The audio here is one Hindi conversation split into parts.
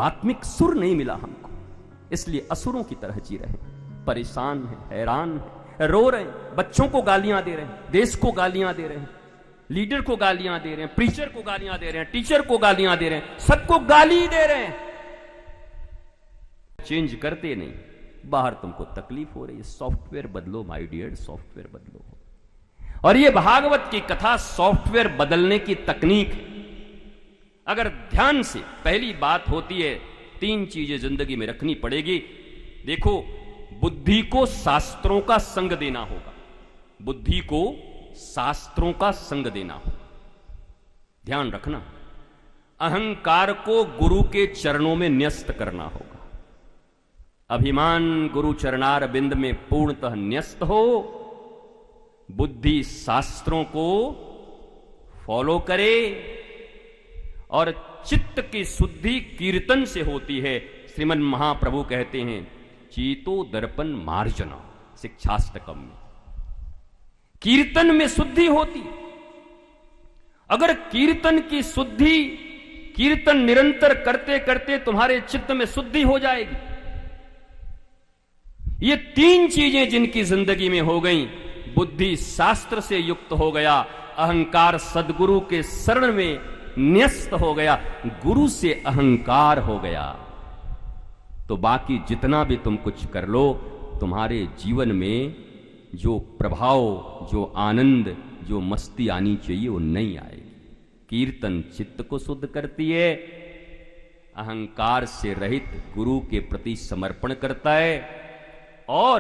आत्मिक सुर नहीं मिला हमको, इसलिए असुरों की तरह जी रहे, परेशान है, हैरान है, रो रहे हैं, बच्चों को गालियां दे रहे हैं, देश को गालियां दे रहे हैं, लीडर को गालियां दे रहे हैं, प्रीचर को गालियां दे रहे हैं, टीचर को गालियां दे रहे हैं, सबको गाली दे रहे हैं, चेंज करते नहीं। बाहर तुमको तकलीफ हो रही है, सॉफ्टवेयर बदलो माय डियर, सॉफ्टवेयर बदलो। और ये भागवत की कथा सॉफ्टवेयर बदलने की तकनीक है। अगर ध्यान से, पहली बात होती है 3 चीजें जिंदगी में रखनी पड़ेगी। देखो, बुद्धि को शास्त्रों का संग देना होगा, बुद्धि को शास्त्रों का संग देना होगा, ध्यान रखना। अहंकार को गुरु के चरणों में न्यस्त करना होगा, अभिमान गुरु चरणार बिंद में पूर्णतः न्यस्त हो, बुद्धि शास्त्रों को फॉलो करे, और चित्त की शुद्धि कीर्तन से होती है। श्रीमन महाप्रभु कहते हैं चीतो दर्पण मार्जना, शिक्षाष्टकम में, कीर्तन में शुद्धि होती। अगर कीर्तन की शुद्धि, कीर्तन निरंतर करते करते तुम्हारे चित्त में शुद्धि हो जाएगी। ये 3 चीजें जिनकी जिंदगी में हो गई, बुद्धि शास्त्र से युक्त हो गया, अहंकार सदगुरु के शरण में न्यस्त हो गया, गुरु से अहंकार हो गया, तो बाकी जितना भी तुम कुछ कर लो, तुम्हारे जीवन में जो प्रभाव, जो आनंद, जो मस्ती आनी चाहिए वो नहीं आएगी। कीर्तन चित्त को शुद्ध करती है, अहंकार से रहित गुरु के प्रति समर्पण करता है, और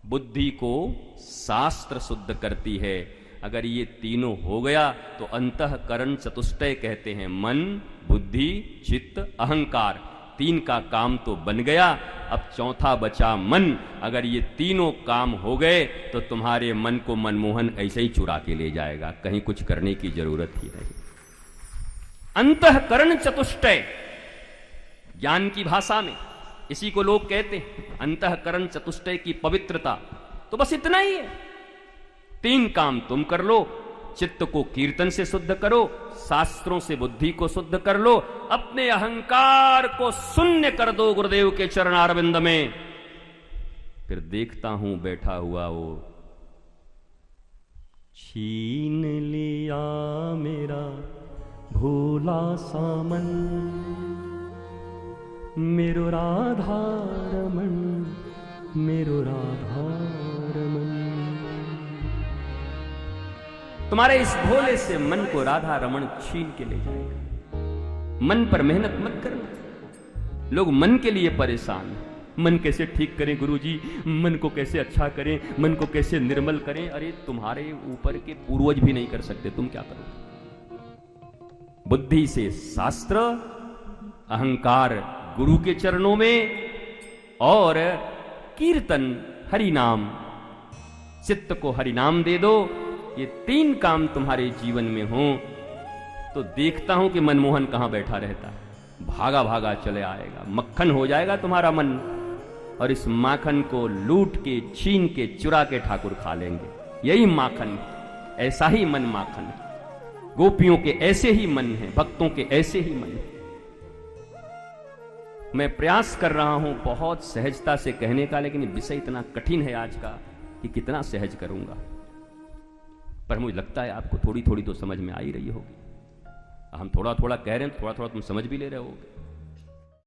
बुद्धि को शास्त्र शुद्ध करती है। अगर ये तीनों हो गया तो अंतःकरण चतुष्टय कहते हैं, मन, बुद्धि, चित्त, अहंकार। 3 का काम तो बन गया, अब चौथा बचा मन। अगर ये तीनों काम हो गए तो तुम्हारे मन को मनमोहन ऐसे ही चुरा के ले जाएगा, कहीं कुछ करने की जरूरत ही नहीं। अंतःकरण चतुष्टय ज्ञान की भाषा में इसी को लोग कहते हैं, अंतःकरण चतुष्टय की पवित्रता। तो बस इतना ही है, 3 काम तुम कर लो, चित्त को कीर्तन से शुद्ध करो, शास्त्रों से बुद्धि को शुद्ध कर लो, अपने अहंकार को शून्य कर दो गुरुदेव के चरणारविंद में। फिर देखता हूं बैठा हुआ वो, छीन लिया मेरा भोला सामन, मेरो राधा रमन, मेरो राधा रमन। तुम्हारे इस भोले से मन को राधा रमन छीन के ले जाएगा। मन पर मेहनत मत करना। लोग मन के लिए परेशान हैं, मन कैसे ठीक करें गुरुजी, मन को कैसे अच्छा करें, मन को कैसे निर्मल करें। अरे तुम्हारे ऊपर के पूर्वज भी नहीं कर सकते, तुम क्या करोगे? बुद्धि से शास्त्र, अहंकार गुरु के चरणों में, और कीर्तन हरि नाम, चित्त को हरि नाम दे दो। ये 3 काम तुम्हारे जीवन में हो तो देखता हूं कि मनमोहन कहां बैठा रहता है, भागा भागा चले आएगा, मक्खन हो जाएगा तुम्हारा मन, और इस माखन को लूट के, छीन के, चुरा के ठाकुर खा लेंगे। यही माखन, ऐसा ही मन माखन है। गोपियों के ऐसे ही मन है, भक्तों के ऐसे ही मन है। मैं प्रयास कर रहा हूं बहुत सहजता से कहने का, लेकिन विषय इतना कठिन है आज का कि कितना सहज करूंगा। पर मुझे लगता है आपको थोड़ी थोड़ी तो समझ में आ ही रही होगी। हम थोड़ा थोड़ा कह रहे हैं, थोड़ा थोड़ा तुम समझ भी ले रहे होगे।